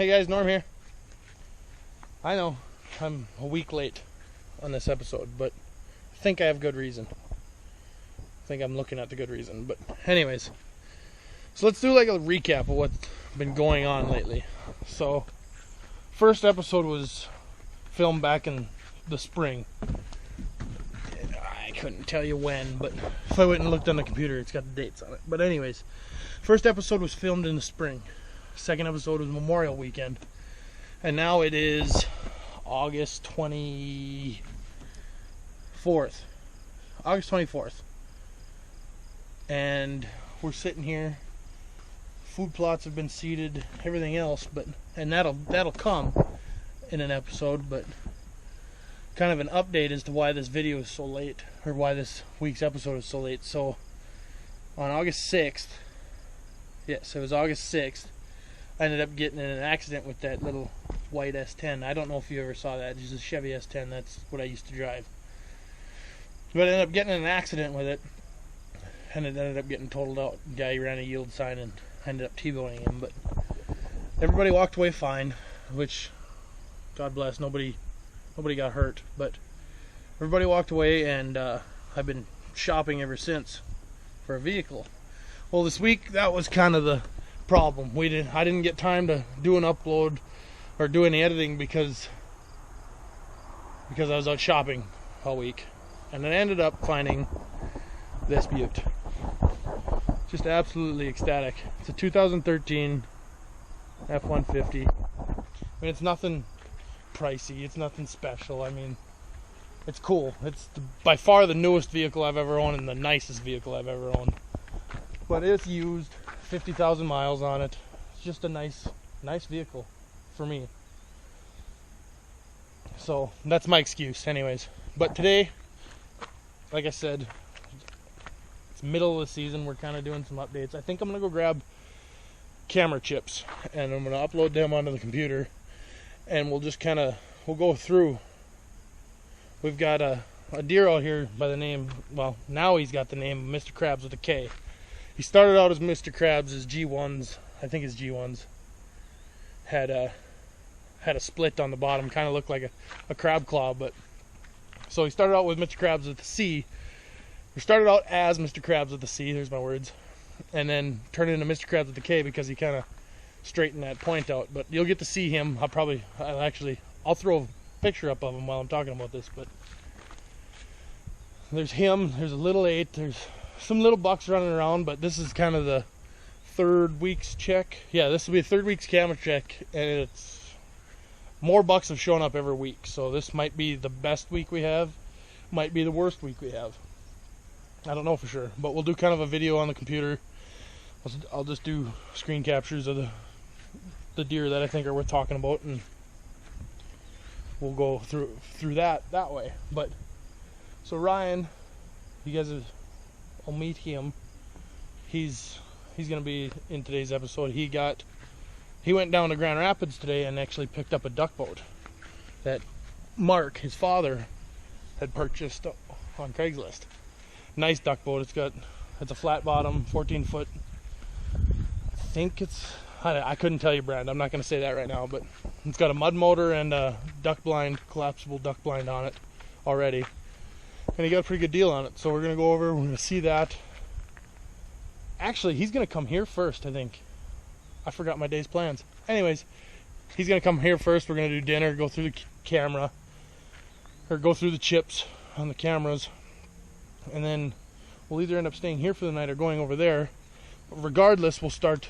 Hey guys, Norm here. I know I'm a week late on this episode, but I think I have good reason. I think I'm looking at the good reason. But anyways, so let's do like a recap of what's been going on lately. So first episode was filmed back in the spring. I couldn't tell you when, but if I went and looked on the computer, it's got the dates on it. But anyways, first episode was filmed in the spring. Second episode was Memorial Weekend. And now it is August 24th. August 24th. And we're sitting here. Food plots have been seeded, everything else, and that'll come in an episode, but kind of an update as to why this video is so late, or why this week's episode is so late. So on August 6th, yes, it was August 6th, I ended up getting in an accident with that little white S10. I don't know if you ever saw that. It's just a Chevy S10. That's what I used to drive. But I ended up getting in an accident with it, and it ended up getting totaled out. The guy ran a yield sign, and I ended up T-boning him. But everybody walked away fine, which, God bless, nobody got hurt. But everybody walked away, and I've been shopping ever since for a vehicle. Well, this week, that was kind of the problem. I didn't get time to do an upload or do any editing because I was out shopping all week, and I ended up finding this beaut. Just absolutely ecstatic. It's a 2013 F-150. I mean, it's nothing pricey. It's nothing special. I mean, it's cool. It's by far the newest vehicle I've ever owned and the nicest vehicle I've ever owned. But it's used. 50,000 miles on it. It's just a nice vehicle for me. So that's my excuse anyways. But today, like I said, it's middle of the season. We're kind of doing some updates. I think I'm going to go grab camera chips and I'm going to upload them onto the computer, and we'll just we'll go through. We've got a deer out here by the name, well, now he's got the name Mr. Krabs with a K. He started out as Mr. Krabs, his G1s, I think his G1s had a split on the bottom, kind of looked like a crab claw. But so he started out with Mr. Krabs with the C. He started out as Mr. Krabs with the C, there's my words, and then turned into Mr. Krabs with the K because he kind of straightened that point out. But you'll get to see him. I'll throw a picture up of him while I'm talking about this. But there's him, there's a little 8, there's some little bucks running around, but this is kind of the third week's check. Yeah, this will be a third week's camera check, and it's more bucks have shown up every week. So this might be the best week we have, might be the worst week we have. I don't know for sure, but we'll do kind of a video on the computer. I'll just do screen captures of the deer that I think are worth talking about, and we'll go through that way. But so Ryan, you guys I'll meet him. He's gonna be in today's episode. He went down to Grand Rapids today and actually picked up a duck boat that Mark, his father, had purchased on Craigslist. Nice duck boat. It's a flat bottom, 14 foot. I think I couldn't tell you brand. I'm not gonna say that right now, but it's got a mud motor and a collapsible duck blind on it already. And he got a pretty good deal on it. So we're going to go over, we're going to see that. Actually, he's going to come here first, I think. I forgot my day's plans. Anyways, he's going to come here first. We're going to do dinner, go through the camera, or go through the chips on the cameras. And then we'll either end up staying here for the night or going over there. But regardless, we'll start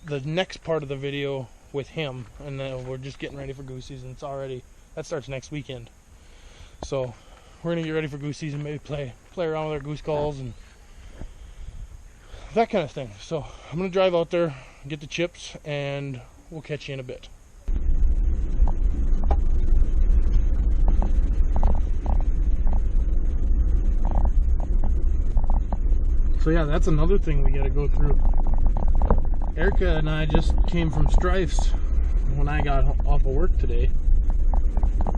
the next part of the video with him. And then we're just getting ready for goose season. That starts next weekend. So we're going to get ready for goose season, maybe play around with our goose calls and that kind of thing. So I'm going to drive out there, get the chips, and we'll catch you in a bit. So yeah, that's another thing we got to go through. Erica and I just came from Strifes when I got off of work today.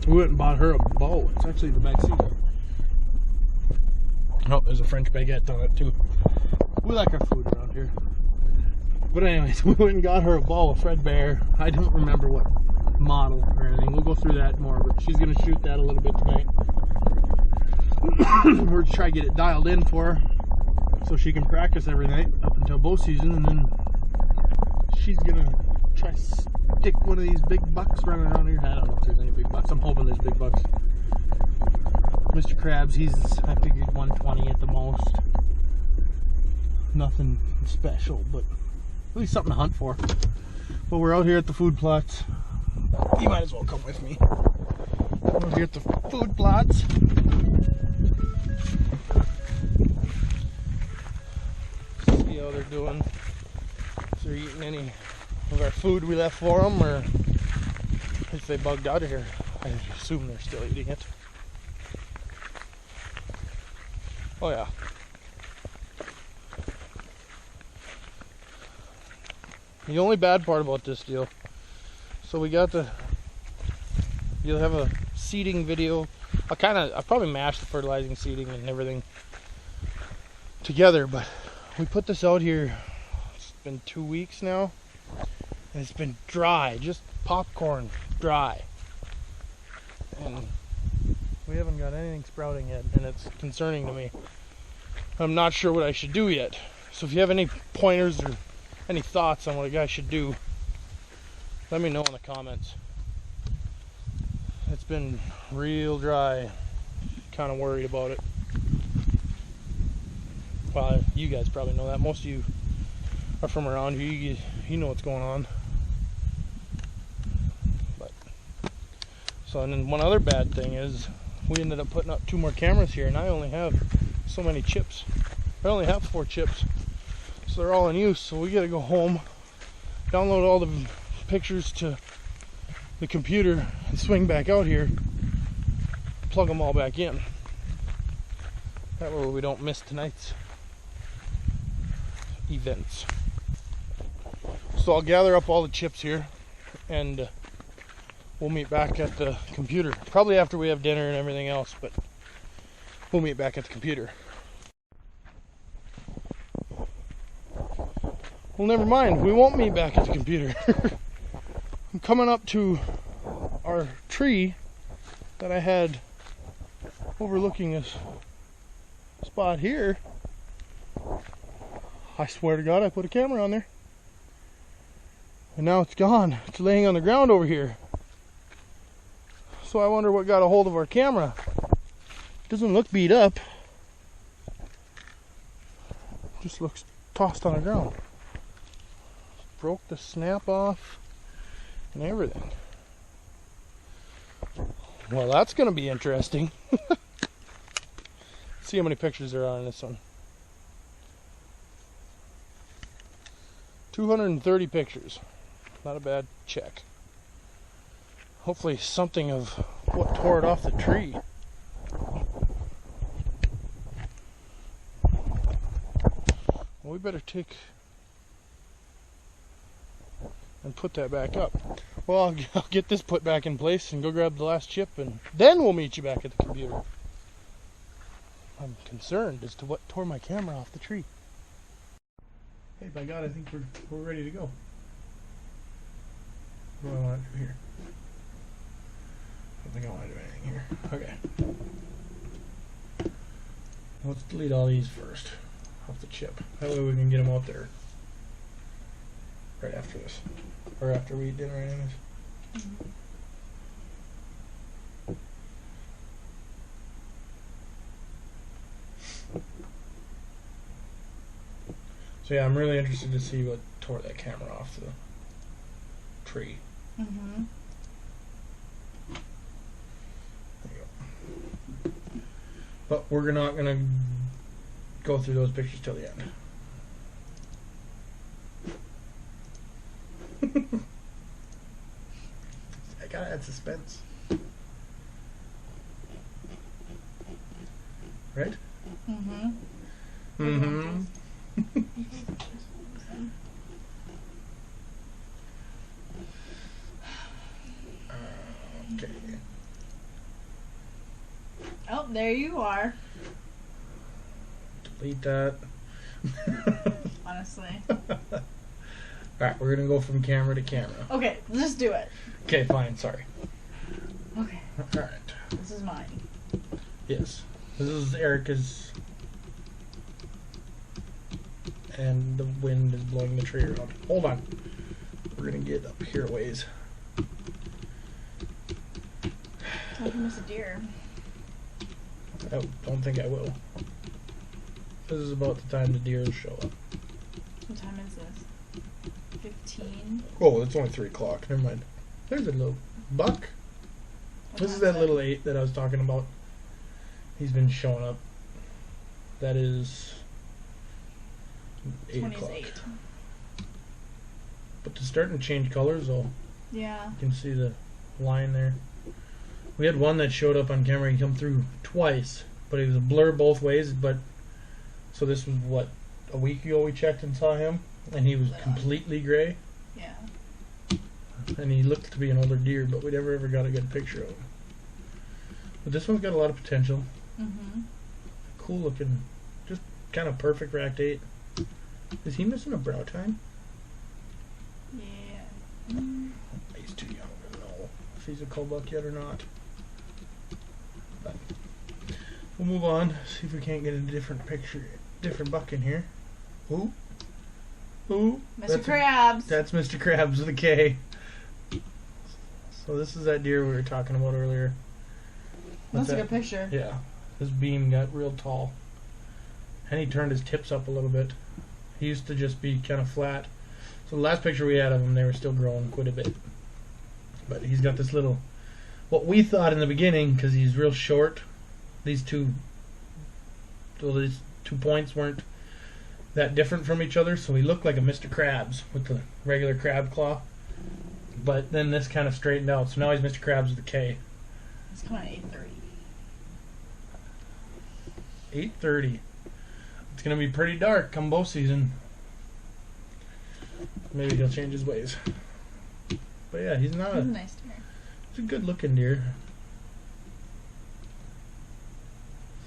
We went and bought her a bow. It's actually in the back seat. Oh, there's a French baguette on it too. We like our food around here. But anyways, we went and got her a ball of Fredbear. I don't remember what model or anything. We'll go through that more, but she's going to shoot that a little bit tonight. We're to try to get it dialed in for her so she can practice every night up until bow season, and then she's going to try to stick one of these big bucks running around here. I don't know if there's any big bucks. I'm hoping there's big bucks. Mr. Krabs, I figured 120 at the most. Nothing special, but at least something to hunt for. But we're out here at the food plots. You might as well come with me. We're here at the food plots. See how they're doing. If they're eating any of our food we left for them, or if they bugged out of here. I assume they're still eating it. Oh yeah. The only bad part about this deal, so we got you'll have a seeding video. I'll probably mash the fertilizing, seeding, and everything together, but we put this out here, it's been 2 weeks now, and it's been dry, just popcorn dry. And we haven't got anything sprouting yet, and it's concerning to me. I'm not sure what I should do yet. So if you have any pointers or any thoughts on what a guy should do, let me know in the comments. It's been real dry. Kind of worried about it. Well, you guys probably know that. Most of you are from around here. You know what's going on. But so, and then one other bad thing is we ended up putting up 2 more cameras here, and I only have so many chips. I only have 4 chips. So they're all in use, so we gotta go home, download all the pictures to the computer, and swing back out here, plug them all back in. That way we don't miss tonight's events. So I'll gather up all the chips here, and we'll meet back at the computer. Probably after we have dinner and everything else, but we'll meet back at the computer. Well, never mind. We won't meet back at the computer. I'm coming up to our tree that I had overlooking this spot here. I swear to God, I put a camera on there. And now it's gone. It's laying on the ground over here. So I wonder what got a hold of our camera. It doesn't look beat up. It just looks tossed on the ground. Broke the snap off and everything. Well, that's going to be interesting. See how many pictures there are on this one. 230 pictures. Not a bad check. Hopefully something of what tore it off the tree. Well, we better take and put that back up. Well, I'll get this put back in place and go grab the last chip, and then we'll meet you back at the computer. I'm concerned as to what tore my camera off the tree. Hey, by God, I think we're ready to go. What do I want to do here? I don't think I want to do anything here. Okay. Let's delete all these first off the chip. That way we can get them out there right after this. Or after we eat dinner anyways. Mm-hmm. So yeah, I'm really interested to see what tore that camera off the tree. Mm-hmm. There you go. But we're not going to go through those pictures till the end. I gotta add suspense. Right? Mm-hmm. Mm-hmm. Okay. Oh, there you are. Delete that. Honestly. Alright, we're gonna go from camera to camera. Okay, just do it. Okay, fine, sorry. Okay. Alright. This is mine. Yes. This is Erica's. And the wind is blowing the tree around. Hold on. We're gonna get up here a ways. I can miss a deer. I don't think I will. This is about the time the deer will show up. What time is this? 15. Oh, it's only 3 o'clock. Never mind. There's a little buck. This is that little 8 that I was talking about. He's been showing up. That is 8 o'clock. 8. But they're starting to change colors, though. Yeah. You can see the line there. We had one that showed up on camera. He come through twice, but he was a blur both ways. But so this was what, a week ago we checked and saw him, and he was completely gray. Yeah. And he looked to be an older deer, but we never ever got a good picture of him. But this one's got a lot of potential. Mm-hmm. Cool looking, just kind of perfect for Act 8. Is he missing a brow tine? Yeah. He's too young to know if he's a cull buck yet or not. But we'll move on, see if we can't get a different picture, different buck in here. Ooh. Ooh. Mr. Krabs. That's Mr. Krabs with a K. So this is that deer we were talking about earlier. That's a good picture. Yeah. His beam got real tall. And he turned his tips up a little bit. He used to just be kind of flat. So the last picture we had of him, they were still growing quite a bit. But he's got this little, what we thought in the beginning, because he's real short, these two points weren't that different from each other, so he looked like a Mr. Krabs with the regular crab claw. But then this kind of straightened out, so now he's Mr. Krabs with a K. It's coming at 8:30. 8:30. It's gonna be pretty dark come bow season. Maybe he'll change his ways. But yeah, he's not He's a a nice deer. he's a good looking deer.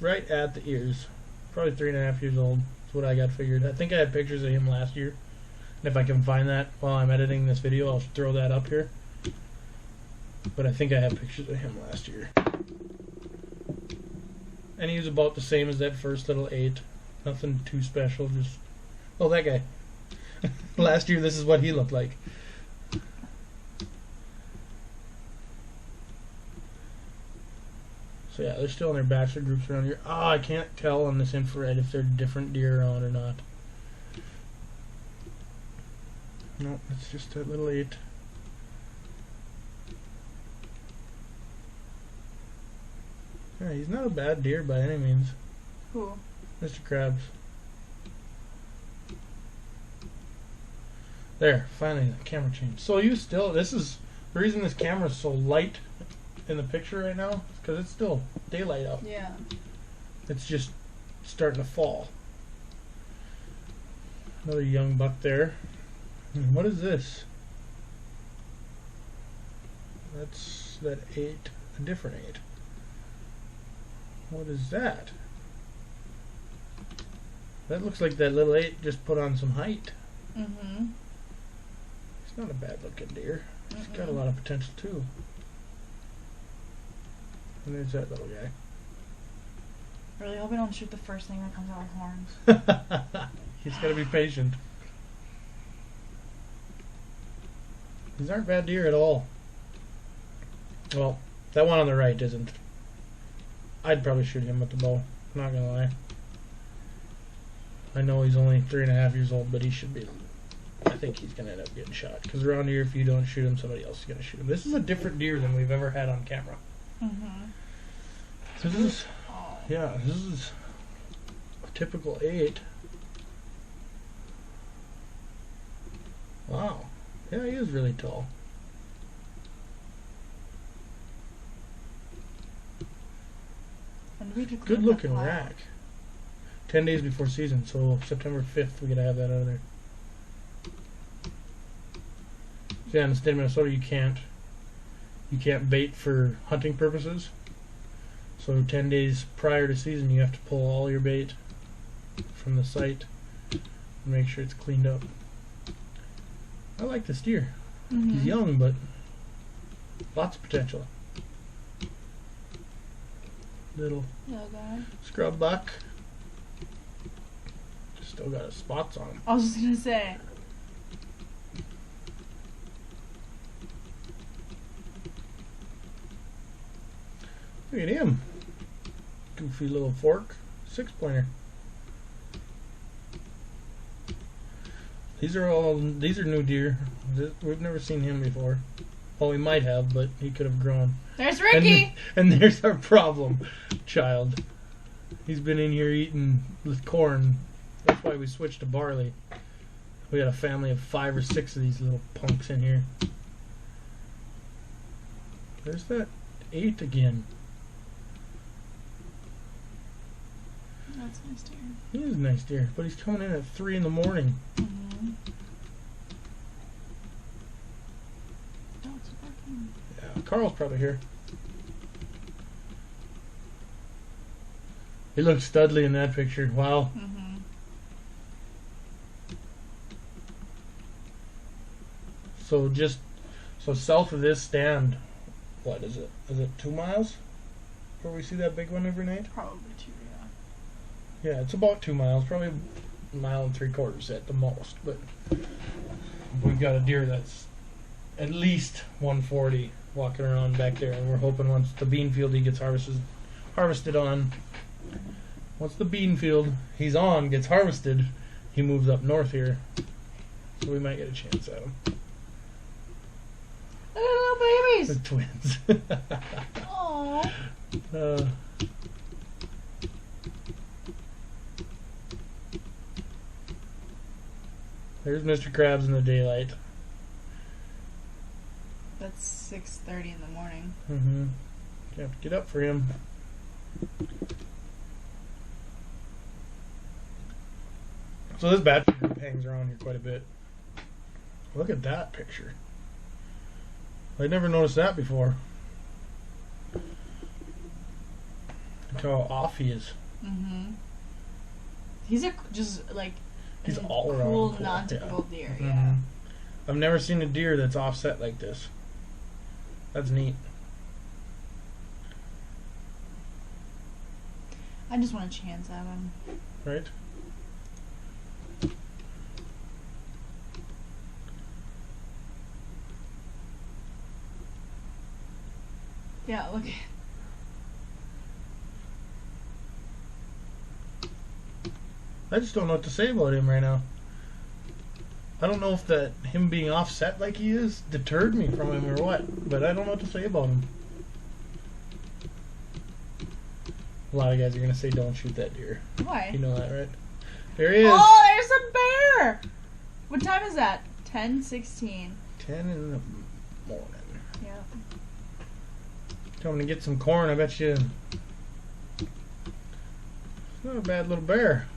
Right at the ears. Probably 3.5 years old. That's what I got figured. I think I had pictures of him last year. And if I can find that while I'm editing this video, I'll throw that up here. But I think I have pictures of him last year. And he was about the same as that first little 8. Nothing too special, just... Oh, that guy. Last year, this is what he looked like. So yeah, they're still in their bachelor groups around here. Oh, I can't tell on this infrared if they're different deer around or not. No, it's just that little 8. Yeah, he's not a bad deer by any means. Who? Mr. Krabs. There, finally the camera changed. So you still, this is, the reason this camera is so light in the picture right now is because it's still daylight out. Yeah. It's just starting to fall. Another young buck there. And what is this? That's that 8, a different 8. What is that? That looks like that little 8 just put on some height. Mm-hmm. It's not a bad looking deer. It's got a lot of potential too. And there's that little guy. Really hope I don't shoot the first thing that comes out with horns. He's got to be patient. These aren't bad deer at all. Well, that one on the right isn't. I'd probably shoot him with the bow. Not gonna lie. I know he's only 3.5 years old, but he should be. I think he's gonna end up getting shot. Because around here, if you don't shoot him, somebody else is gonna shoot him. This is a different deer than we've ever had on camera. Mm-hmm. This is, yeah, this is a typical 8. Wow. Yeah, he is really tall. Good looking rack. 10 days before season, so September 5th we gotta have that out of there. So yeah, in the state of Minnesota you can't bait for hunting purposes. So 10 days prior to season you have to pull all your bait from the site and make sure it's cleaned up. I like this deer. Mm-hmm. He's young, but lots of potential. Little guy. scrub buck. Still got his spots on him. I was just gonna say. Look at him. Goofy little fork. 6-pointer. These are new deer. We've never seen him before. Well, we might have, but he could have grown. There's Ricky! And there's our problem child. He's been in here eating with corn. That's why we switched to barley. We got a family of 5 or 6 of these little punks in here. There's that 8 again. That's a nice deer. He is a nice deer, but he's coming in at 3 in the morning. Mm-hmm. Dog's barking. Yeah, Carl's probably here. He looks studly in that picture. Wow. Mm-hmm. So south of this stand, what is it? Is it 2 miles? Where we see that big one every night? Probably 2, yeah. Yeah, it's about 2 miles, probably 1.75 miles at the most. But we've got a deer that's at least 140 walking around back there, and we're hoping once the bean field he gets harvested on. Once the bean field he's on gets harvested, he moves up north here, so we might get a chance at him. Look at the little babies! The twins. Aww. There's Mr. Krabs in the daylight. That's 6:30 in the morning. Mm-hmm. You have to get up for him. So this bachelor group hangs around here quite a bit. Look at that picture. I never noticed that before. Look how off he is. Mm-hmm. He's He's a all cool, around cool, non-typical yeah. deer, Mm-hmm. yeah. I've never seen a deer that's offset like this. That's neat. I just want a chance at him. Right? Yeah, look. I just don't know what to say about him right now. I don't know if that him being offset like he is deterred me from him or what, but I don't know what to say about him. A lot of guys are going to say don't shoot that deer. Why? You know that, right? There he is. Oh, there's a bear! What time is that? 10:16. 10 in the morning. Yeah. Coming to get some corn, I bet you. Not a bad little bear.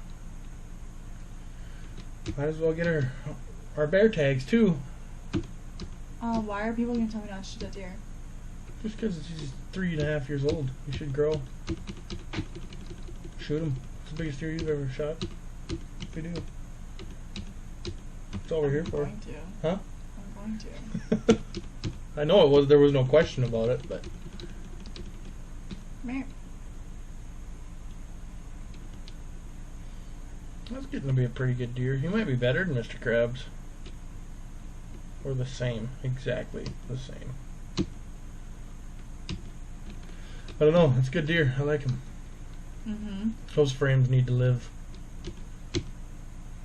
Might as well get our bear tags too. Why are people going to tell me not to shoot that deer? Just because he's 3.5 years old. He should grow. Shoot him. It's the biggest deer you've ever shot. We do. That's all we're here for. I'm going to. Huh? I'm going to. I know there was no question about it, but Meh. that's getting to be a pretty good deer. He might be better than Mr. Krabs. Or the same. Exactly the same. I don't know. It's a good deer. I like him. Mm-hmm. Those frames need to live.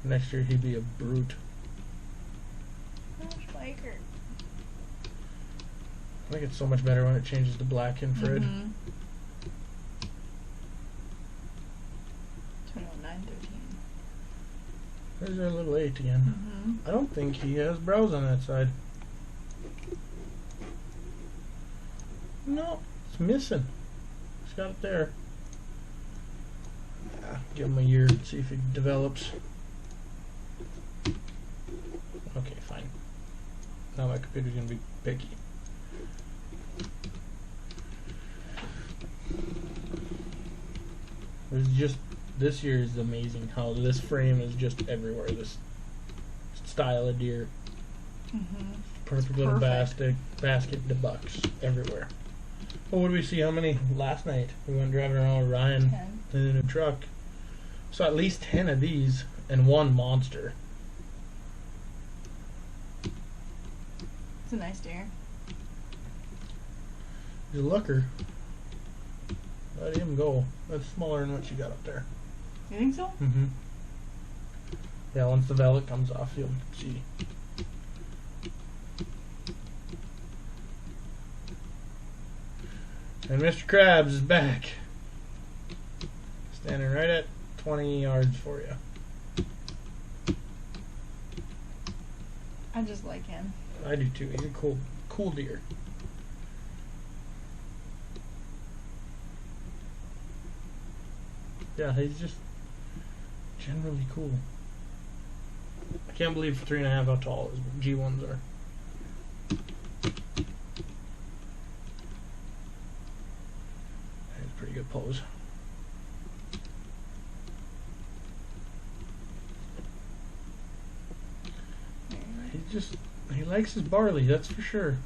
Next year he'd be a brute. Spiker. I think it's so much better when it changes to black infrared. Mm-hmm. 21:9:13. There's our little 8 again. Mm-hmm. I don't think he has brows on that side. No, it's missing. He's got it there. Give him a year and see if he develops. Okay, fine. Now my computer's gonna be picky. This year is amazing how this frame is just everywhere. This style of deer. Perfect little basket to bucks everywhere. Well, what did we see? How many last night? We went driving around with Ryan 10. in a truck. So at least 10 of these and one monster. It's a nice deer. He's a looker. Let him go. That's smaller than what you got up there. You think so? Mm-hmm. Yeah, once the velvet comes off, you'll see. And Mr. Krabs is back. Standing right at 20 yards for you. I just like him. I do too. He's a cool deer. Yeah, he's just generally cool. I can't believe for 3.5 how tall his G1s are. That's a pretty good pose. He likes his barley, that's for sure.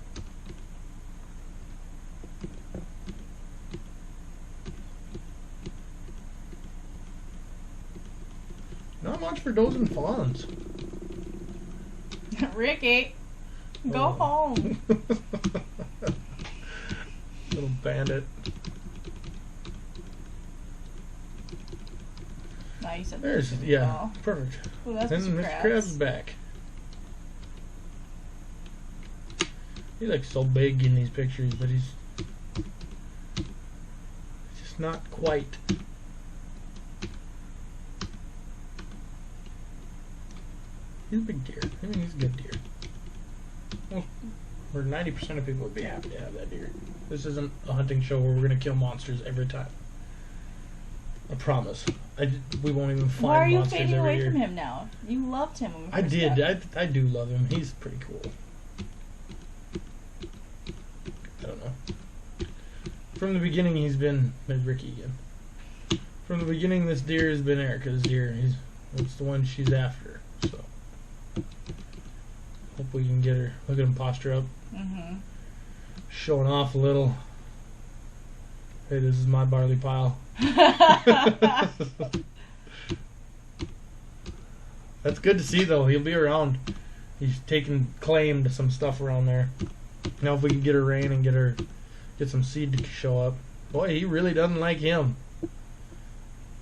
Not much for does and fawns. Ricky, go home. Little bandit. Nice. There's, yeah, perfect. Ooh, that's And Mr. Mr. Krabs. Krabs is back. He looks so big in these pictures, but he's just not quite. He's a big deer. I mean, he's a good deer. Well, or 90% of people would be happy to have that deer. This isn't a hunting show where we're going to kill monsters every time. I promise. We won't even find monsters every year. Why are you fading away from him now? You loved him when we first I met. did. I do love him. He's pretty cool. I don't know. From the beginning, he's been... There's Ricky again. From the beginning, this deer has been Erica's deer. It's the one she's after. So, hope we can get her. Look at him posture up. Mm-hmm. Showing off a little. Hey, this is my barley pile. That's good to see, though. He'll be around. He's taking claim to some stuff around there. Now, if we can get her rain and get some seed to show up. Boy, he really doesn't like him.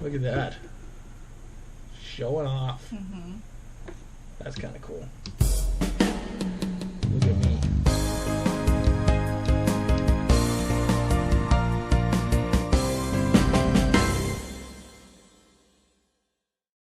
Look at that. Showing off. Mm-hmm. That's kind of cool. Look at me.